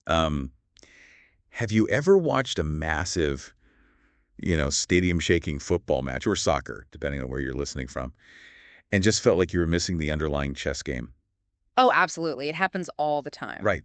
Um, have you ever watched a massive, stadium-shaking football match or soccer, depending on where you're listening from, and just felt like you were missing the underlying chess game? Oh, absolutely. It happens all the time. Right.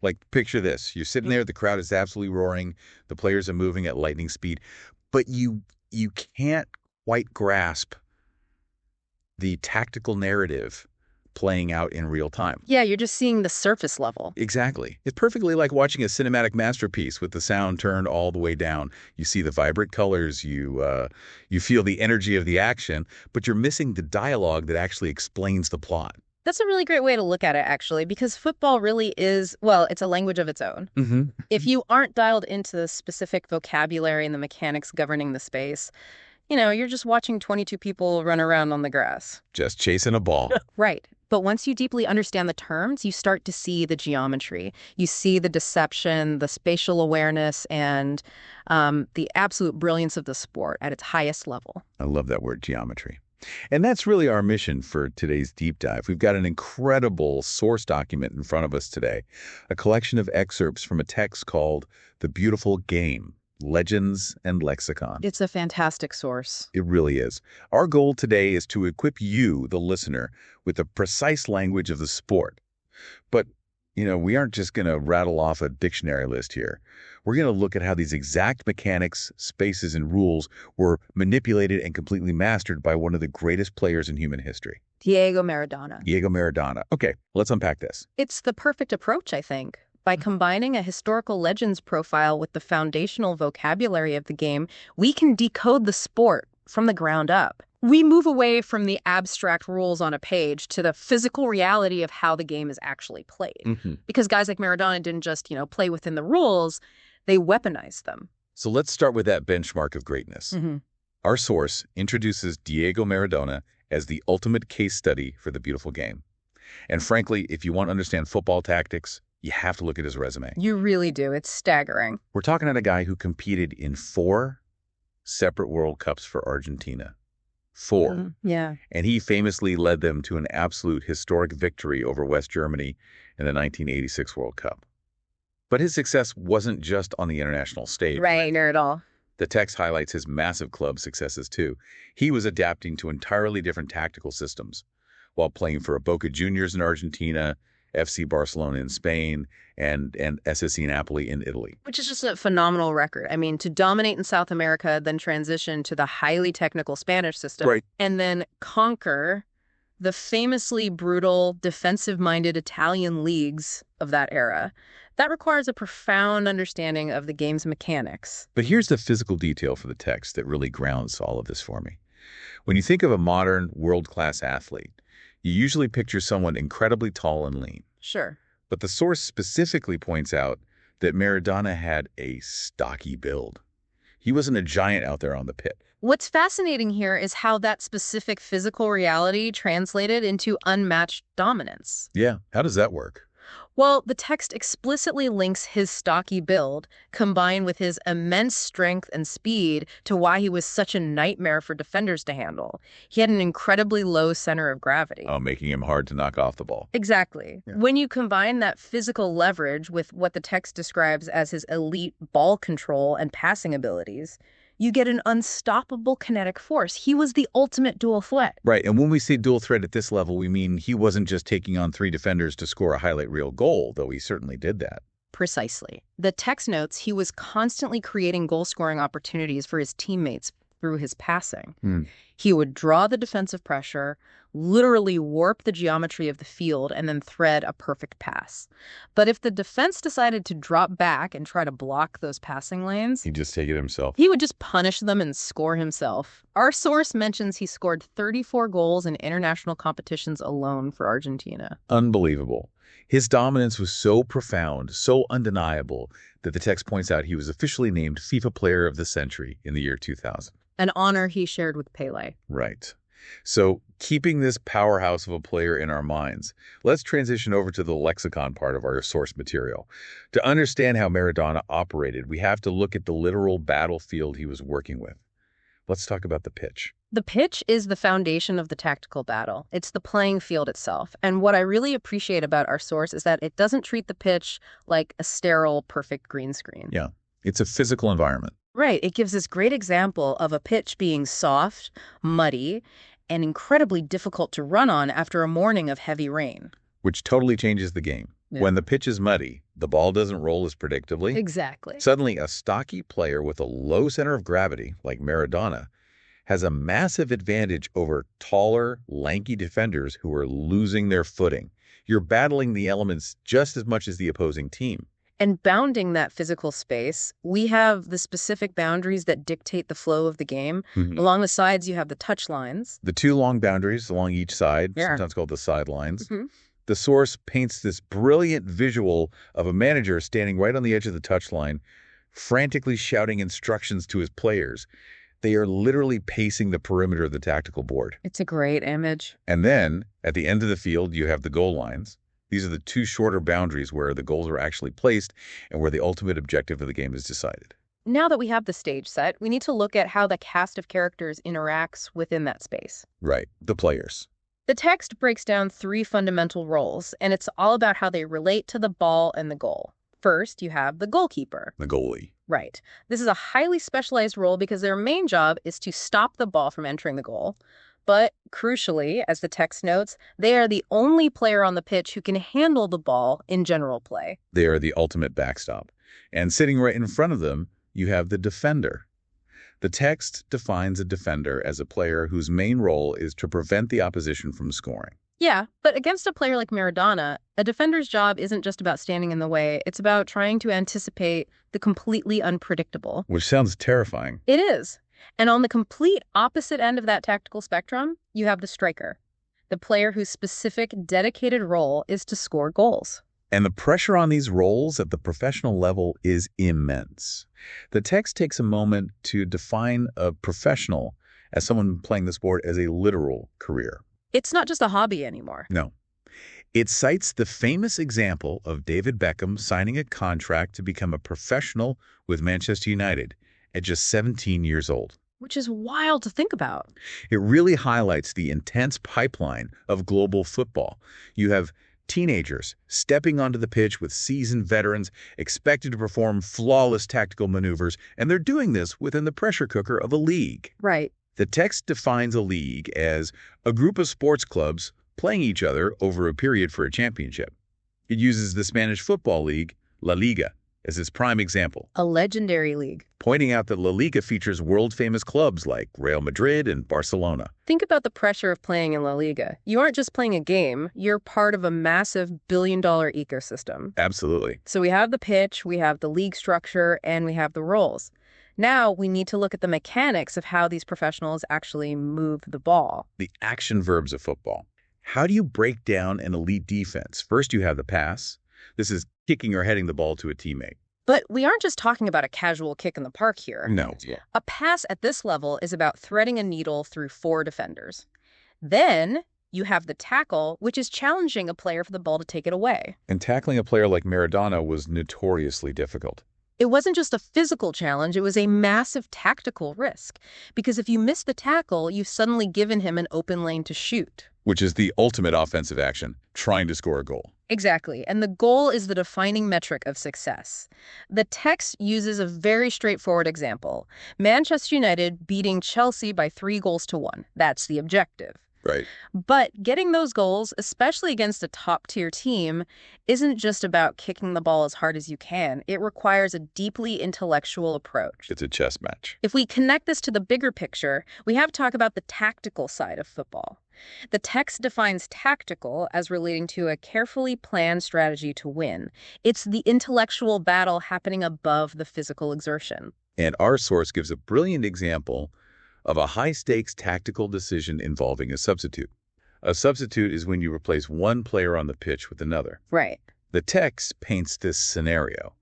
Like, picture this. You're sitting Mm. there, the crowd is absolutely roaring, the players are moving at lightning speed, but you can't quite grasp the tactical narrative playing out in real time. Yeah, you're just seeing the surface level. Exactly. It's perfectly like watching a cinematic masterpiece with the sound turned all the way down. You see the vibrant colors, you feel the energy of the action, but you're missing the dialogue that actually explains the plot. That's a really great way to look at it, actually, because football really is, well, it's a language of its own. Mm-hmm. If you aren't dialed into the specific vocabulary and the mechanics governing the space, you're just watching 22 people run around on the grass. Just chasing a ball. Right. But once you deeply understand the terms, you start to see the geometry. You see the deception, the spatial awareness, and the absolute brilliance of the sport at its highest level. I love that word, geometry. And that's really our mission for today's deep dive. We've got an incredible source document in front of us today, a collection of excerpts from a text called The Beautiful Game, Legends and Lexicon. It's a fantastic source. It really is. Our goal today is to equip you, the listener, with the precise language of the sport. But, we aren't just going to rattle off a dictionary list here. We're going to look at how these exact mechanics, spaces, and rules were manipulated and completely mastered by one of the greatest players in human history. Diego Maradona. Diego Maradona. Okay, let's unpack this. It's the perfect approach, I think. By combining a historical legends profile with the foundational vocabulary of the game, we can decode the sport from the ground up. We move away from the abstract rules on a page to the physical reality of how the game is actually played. Mm-hmm. Because guys like Maradona didn't just, play within the rules, they weaponized them. So let's start with that benchmark of greatness. Mm-hmm. Our source introduces Diego Maradona as the ultimate case study for the beautiful game. And frankly, if you want to understand football tactics, you have to look at his resume. You really do. It's staggering. We're talking about a guy who competed in 4 separate World Cups for Argentina. 4. Yeah. And he famously led them to an absolute historic victory over West Germany in the 1986 World Cup. But his success wasn't just on the international stage. Right, not at all. The text highlights his massive club successes, too. He was adapting to entirely different tactical systems while playing for Boca Juniors in Argentina, FC Barcelona in Spain, and SSC Napoli in Italy. Which is just a phenomenal record. I mean, to dominate in South America, then transition to the highly technical Spanish system, Right. and then conquer the famously brutal, defensive-minded Italian leagues of that era. That requires a profound understanding of the game's mechanics. But here's the physical detail for the text that really grounds all of this for me. When you think of a modern, world-class athlete, you usually picture someone incredibly tall and lean. Sure. But the source specifically points out that Maradona had a stocky build. He wasn't a giant out there on the pit. What's fascinating here is how that specific physical reality translated into unmatched dominance. Yeah, how does that work? Well, the text explicitly links his stocky build, combined with his immense strength and speed, to why he was such a nightmare for defenders to handle. He had an incredibly low center of gravity. Oh, making him hard to knock off the ball. Exactly. Yeah. When you combine that physical leverage with what the text describes as his elite ball control and passing abilities, you get an unstoppable kinetic force. He was the ultimate dual threat. Right, and when we say dual threat at this level, we mean he wasn't just taking on 3 defenders to score a highlight reel goal, though he certainly did that. Precisely. The text notes he was constantly creating goal-scoring opportunities for his teammates through his passing. He would draw the defensive pressure, literally warp the geometry of the field, and then thread a perfect pass. But if the defense decided to drop back and try to block those passing lanes, He'd just take it himself. he would just punish them and score himself. Our source mentions he scored 34 goals in international competitions alone for Argentina. Unbelievable. His dominance was so profound, so undeniable, that the text points out he was officially named FIFA Player of the Century in the year 2000. An honor he shared with Pele. Right. So, keeping this powerhouse of a player in our minds, let's transition over to the lexicon part of our source material. To understand how Maradona operated, we have to look at the literal battlefield he was working with. Let's talk about the pitch. The pitch is the foundation of the tactical battle. It's the playing field itself. And what I really appreciate about our source is that it doesn't treat the pitch like a sterile, perfect green screen. Yeah, it's a physical environment. Right. It gives this great example of a pitch being soft, muddy, and incredibly difficult to run on after a morning of heavy rain. Which totally changes the game. Yeah. When the pitch is muddy, the ball doesn't roll as predictably. Exactly. Suddenly, a stocky player with a low center of gravity, like Maradona, has a massive advantage over taller, lanky defenders who are losing their footing. You're battling the elements just as much as the opposing team. And bounding that physical space, we have the specific boundaries that dictate the flow of the game. Along the sides, you have the touch lines. The two long boundaries along each side, sometimes called the sidelines. The source paints this brilliant visual of a manager standing right on the edge of the touchline, frantically shouting instructions to his players. They are literally pacing the perimeter of the tactical board. It's a great image. And then, at the end of the field, you have the goal lines. These are the two shorter boundaries where the goals are actually placed and where the ultimate objective of the game is decided. Now that we have the stage set, we need to look at how the cast of characters interacts within that space. Right, the players. The text breaks down 3 fundamental roles, and it's all about how they relate to the ball and the goal. First, you have the goalkeeper. The goalie. Right. This is a highly specialized role because their main job is to stop the ball from entering the goal. But crucially, as the text notes, they are the only player on the pitch who can handle the ball in general play. They are the ultimate backstop. And sitting right in front of them, you have the defender. The text defines a defender as a player whose main role is to prevent the opposition from scoring. Yeah, but against a player like Maradona, a defender's job isn't just about standing in the way. It's about trying to anticipate the completely unpredictable. Which sounds terrifying. It is. And on the complete opposite end of that tactical spectrum, you have the striker, the player whose specific, dedicated role is to score goals. And the pressure on these roles at the professional level is immense. The text takes a moment to define a professional as someone playing the sport as a literal career. It's not just a hobby anymore. No. It cites the famous example of David Beckham signing a contract to become a professional with Manchester United at just 17 years old. Which is wild to think about. It really highlights the intense pipeline of global football. You have teenagers stepping onto the pitch with seasoned veterans expected to perform flawless tactical maneuvers, and they're doing this within the pressure cooker of a league. Right. The text defines a league as a group of sports clubs playing each other over a period for a championship. It uses the Spanish football league, La Liga, as its prime example, A legendary league. pointing out that La Liga features world-famous clubs like Real Madrid and Barcelona. Think about the pressure of playing in La Liga. You aren't just playing a game, you're part of a massive billion-dollar ecosystem. Absolutely. So we have the pitch, we have the league structure, and we have the roles. Now we need to look at the mechanics of how these professionals actually move the ball. The action verbs of football. How do you break down an elite defense? First, you have the pass. This is kicking or heading the ball to a teammate. But we aren't just talking about a casual kick in the park here. No. A pass at this level is about threading a needle through 4 defenders. Then you have the tackle, which is challenging a player for the ball to take it away. And tackling a player like Maradona was notoriously difficult. It wasn't just a physical challenge, it was a massive tactical risk. Because if you miss the tackle, you've suddenly given him an open lane to shoot. Which is the ultimate offensive action, trying to score a goal. Exactly, and the goal is the defining metric of success. The text uses a very straightforward example. Manchester United beating Chelsea by 3-1. That's the objective. Right. But getting those goals, especially against a top-tier team, isn't just about kicking the ball as hard as you can. It requires a deeply intellectual approach. It's a chess match. If we connect this to the bigger picture, we have to talk about the tactical side of football. The text defines tactical as relating to a carefully planned strategy to win. It's the intellectual battle happening above the physical exertion. And our source gives a brilliant example of a high-stakes tactical decision involving a substitute. A substitute is when you replace one player on the pitch with another. Right. The text paints this scenario.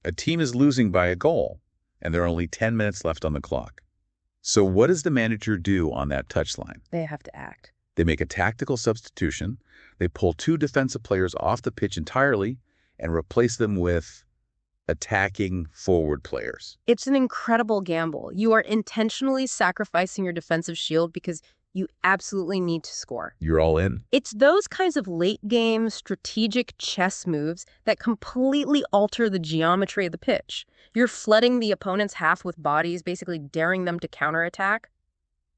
A team is losing by a goal, and there are only 10 minutes left on the clock. So what does the manager do on that touchline? They have to act. They make a tactical substitution. They pull 2 defensive players off the pitch entirely and replace them with attacking forward players. It's an incredible gamble. You are intentionally sacrificing your defensive shield because you absolutely need to score. You're all in. It's those kinds of late-game strategic chess moves that completely alter the geometry of the pitch. You're flooding the opponent's half with bodies, basically daring them to counterattack.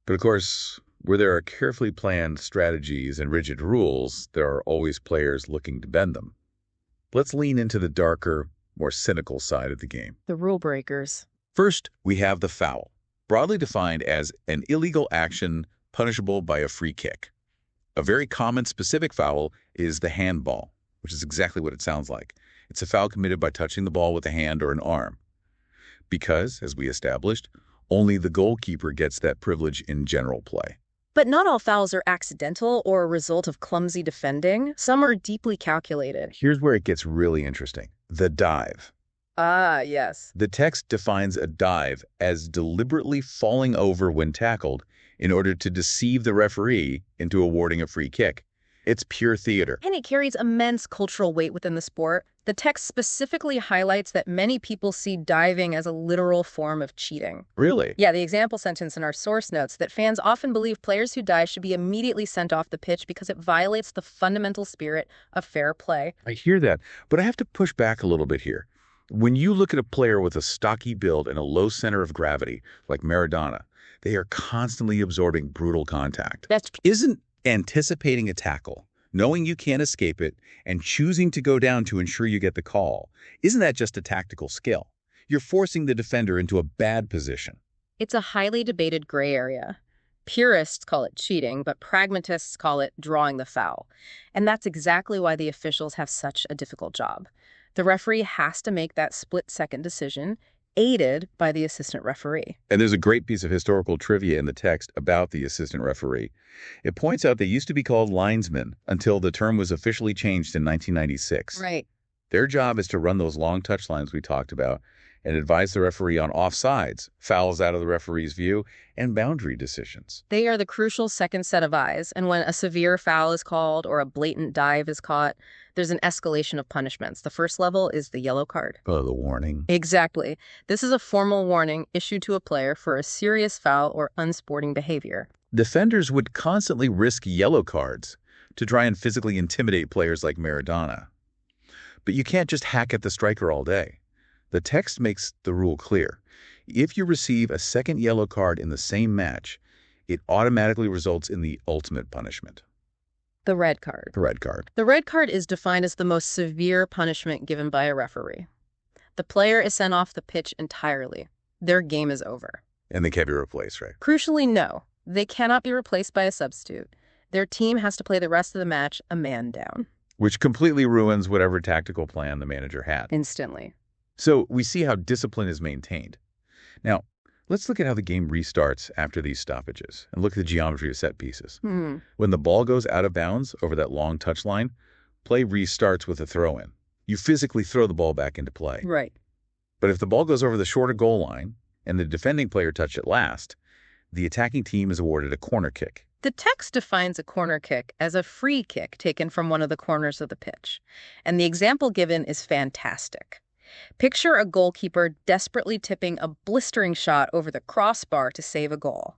But of course, where there are carefully planned strategies and rigid rules, there are always players looking to bend them. Let's lean into the darker, more cynical side of the game. The rule breakers. First, we have the foul, broadly defined as an illegal action punishable by a free kick. A very common specific foul is the handball, which is exactly what it sounds like. It's a foul committed by touching the ball with a hand or an arm. Because, as we established, only the goalkeeper gets that privilege in general play. But not all fouls are accidental or a result of clumsy defending. Some are deeply calculated. Here's where it gets really interesting. The dive. Ah, yes. The text defines a dive as deliberately falling over when tackled in order to deceive the referee into awarding a free kick. It's pure theater. And it carries immense cultural weight within the sport. The text specifically highlights that many people see diving as a literal form of cheating. Really? Yeah, the example sentence in our source notes that fans often believe players who dive should be immediately sent off the pitch because it violates the fundamental spirit of fair play. I hear that, but I have to push back a little bit here. When you look at a player with a stocky build and a low center of gravity, like Maradona, they are constantly absorbing brutal contact. Isn't anticipating a tackle, knowing you can't escape it, and choosing to go down to ensure you get the call, isn't that just a tactical skill? You're forcing the defender into a bad position. It's a highly debated gray area. Purists call it cheating, but pragmatists call it drawing the foul. And that's exactly why the officials have such a difficult job. The referee has to make that split-second decision, aided by the assistant referee. And there's a great piece of historical trivia in the text about the assistant referee. It points out they used to be called linesmen until the term was officially changed in 1996. Right. Their job is to run those long touch lines we talked about and advise the referee on offsides, fouls out of the referee's view, and boundary decisions. They are the crucial second set of eyes, and when a severe foul is called or a blatant dive is caught, there's an escalation of punishments. The first level is the yellow card. Oh, the warning. Exactly. This is a formal warning issued to a player for a serious foul or unsporting behavior. Defenders would constantly risk yellow cards to try and physically intimidate players like Maradona. But you can't just hack at the striker all day. The text makes the rule clear. If you receive a second yellow card in the same match, it automatically results in the ultimate punishment. The red card. The red card. The red card is defined as the most severe punishment given by a referee. The player is sent off the pitch entirely. Their game is over. And they can't be replaced, right? Crucially, no. They cannot be replaced by a substitute. Their team has to play the rest of the match a man down. Which completely ruins whatever tactical plan the manager had. Instantly. So we see how discipline is maintained. Now, let's look at how the game restarts after these stoppages and look at the geometry of set pieces. When the ball goes out of bounds over that long touch line, play restarts with a throw-in. You physically throw the ball back into play. Right. But if the ball goes over the shorter goal line and the defending player touched it last, the attacking team is awarded a corner kick. The text defines a corner kick as a free kick taken from one of the corners of the pitch. And the example given is fantastic. Picture a goalkeeper desperately tipping a blistering shot over the crossbar to save a goal.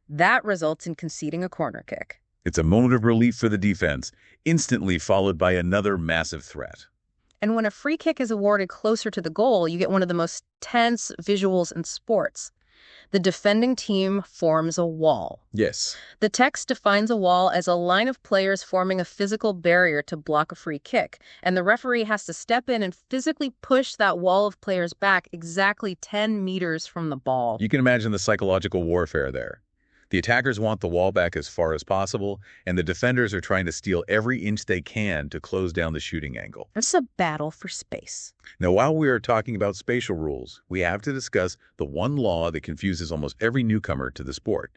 That results in conceding a corner kick. It's a moment of relief for the defense, instantly followed by another massive threat. And when a free kick is awarded closer to the goal, you get one of the most tense visuals in sports. The defending team forms a wall. Yes. The text defines a wall as a line of players forming a physical barrier to block a free kick, and the referee has to step in and physically push that wall of players back exactly 10 meters from the ball. You can imagine the psychological warfare there. The attackers want the wall back as far as possible, and the defenders are trying to steal every inch they can to close down the shooting angle. It's a battle for space. Now, while we are talking about spatial rules, we have to discuss the one law that confuses almost every newcomer to the sport,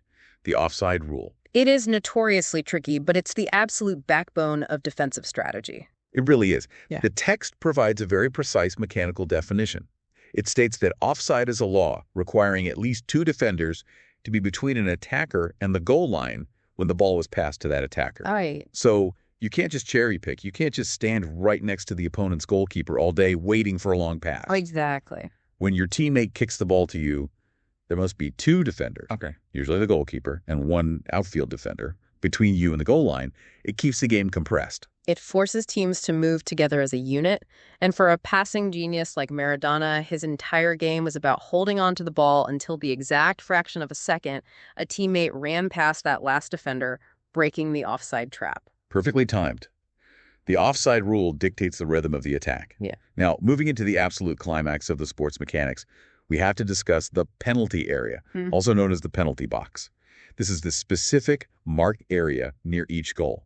the offside rule. It is notoriously tricky, but it's the absolute backbone of defensive strategy. It really is. Yeah. The text provides a very precise mechanical definition. It states that offside is a law requiring at least two defenders to be between an attacker and the goal line when the ball was passed to that attacker. Right. So You can't just cherry pick. You can't just stand right next to the opponent's goalkeeper all day waiting for a long pass. Exactly. When your teammate kicks the ball to you, there must be two defenders, usually the goalkeeper, and one outfield defender between you and the goal line. It keeps the game compressed. It forces teams to move together as a unit, and for a passing genius like Maradona, his entire game was about holding on to the ball until the exact fraction of a second a teammate ran past that last defender, breaking the offside trap. Perfectly timed. The offside rule dictates the rhythm of the attack. Yeah. Now, moving into the absolute climax of the sport's mechanics, we have to discuss the penalty area, also known as the penalty box. This is the specific marked area near each goal.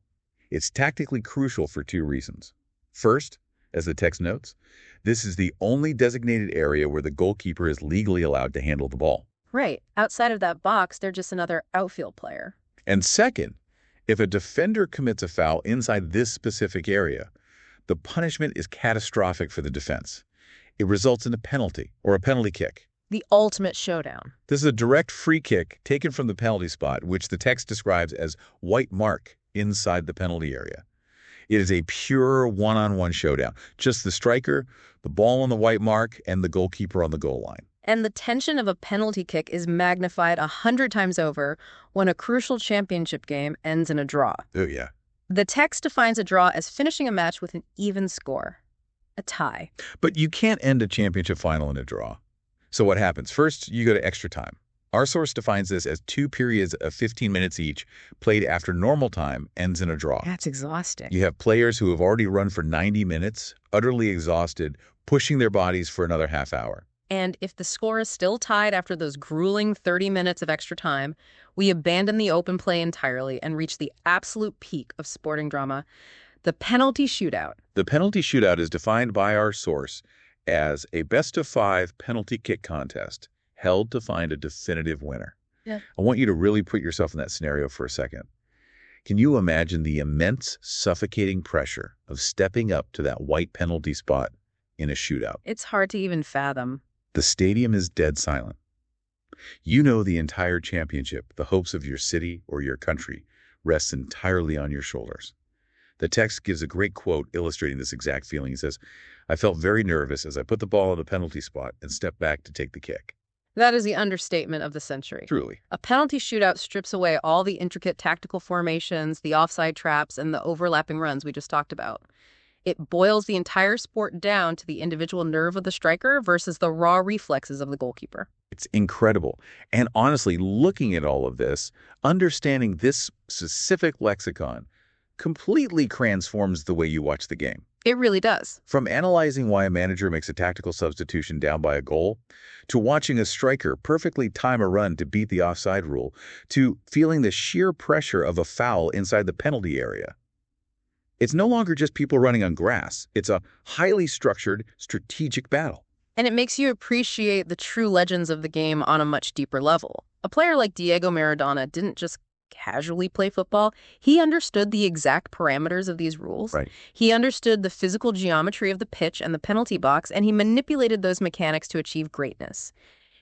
It's tactically crucial for two reasons. First, as the text notes, this is the only designated area where the goalkeeper is legally allowed to handle the ball. Right. Outside of that box, they're just another outfield player. And second, if a defender commits a foul inside this specific area, the punishment is catastrophic for the defense. It results in a penalty or a penalty kick. The ultimate showdown. This is a direct free kick taken from the penalty spot, which the text describes as white mark inside the penalty area. It is a pure one-on-one showdown. Just the striker, the ball on the white mark, and the goalkeeper on the goal line. And the tension of a penalty kick is magnified 100 times over when a crucial championship game ends in a draw. Oh, yeah. The text defines a draw as finishing a match with an even score, a tie. But you can't end a championship final in a draw. So what happens? First, you go to extra time. Our source defines this as 2 periods of 15 minutes each, played after normal time, ends in a draw. That's exhausting. You have players who have already run for 90 minutes, utterly exhausted, pushing their bodies for another half hour. And if the score is still tied after those grueling 30 minutes of extra time, we abandon the open play entirely and reach the absolute peak of sporting drama, the penalty shootout. The penalty shootout is defined by our source as a best-of-5 penalty kick contest held to find a definitive winner. Yeah. I want you to really put yourself in that scenario for a second. Can you imagine the immense, suffocating pressure of stepping up to that white penalty spot in a shootout? It's hard to even fathom. The stadium is dead silent. You know the entire championship, the hopes of your city or your country, rests entirely on your shoulders. The text gives a great quote illustrating this exact feeling. It says, "I felt very nervous as I put the ball in the penalty spot and stepped back to take the kick." That is the understatement of the century. Truly. A penalty shootout strips away all the intricate tactical formations, the offside traps, and the overlapping runs we just talked about. It boils the entire sport down to the individual nerve of the striker versus the raw reflexes of the goalkeeper. It's incredible. And honestly, looking at all of this, understanding this specific lexicon completely transforms the way you watch the game. It really does. From analyzing why a manager makes a tactical substitution down by a goal, to watching a striker perfectly time a run to beat the offside rule, to feeling the sheer pressure of a foul inside the penalty area. It's no longer just people running on grass. It's a highly structured, strategic battle. And it makes you appreciate the true legends of the game on a much deeper level. A player like Diego Maradona didn't just casually play football. He understood the exact parameters of these rules. Right. He understood the physical geometry of the pitch and the penalty box, and he manipulated those mechanics to achieve greatness.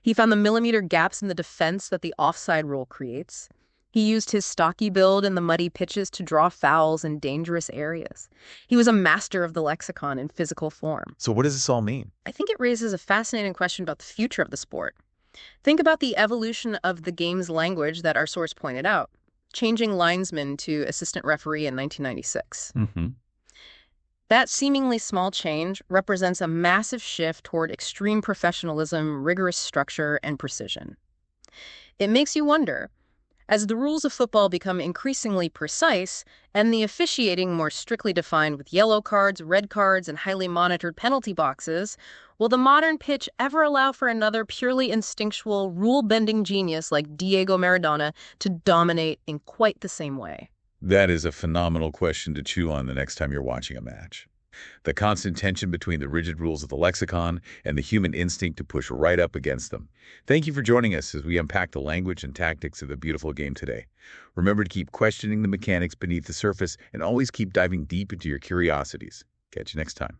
He found the millimeter gaps in the defense that the offside rule creates. He used his stocky build and the muddy pitches to draw fouls in dangerous areas. He was a master of the lexicon in physical form. So what does this all mean? I think it raises a fascinating question about the future of the sport. Think about the evolution of the game's language that our source pointed out, changing linesman to assistant referee in 1996. That seemingly small change represents a massive shift toward extreme professionalism, rigorous structure, and precision. It makes you wonder, as the rules of football become increasingly precise and the officiating more strictly defined with yellow cards, red cards, and highly monitored penalty boxes, will the modern pitch ever allow for another purely instinctual, rule-bending genius like Diego Maradona to dominate in quite the same way? That is a phenomenal question to chew on the next time you're watching a match. The constant tension between the rigid rules of the lexicon and the human instinct to push right up against them. Thank you for joining us as we unpack the language and tactics of the beautiful game today. Remember to keep questioning the mechanics beneath the surface and always keep diving deep into your curiosities. Catch you next time.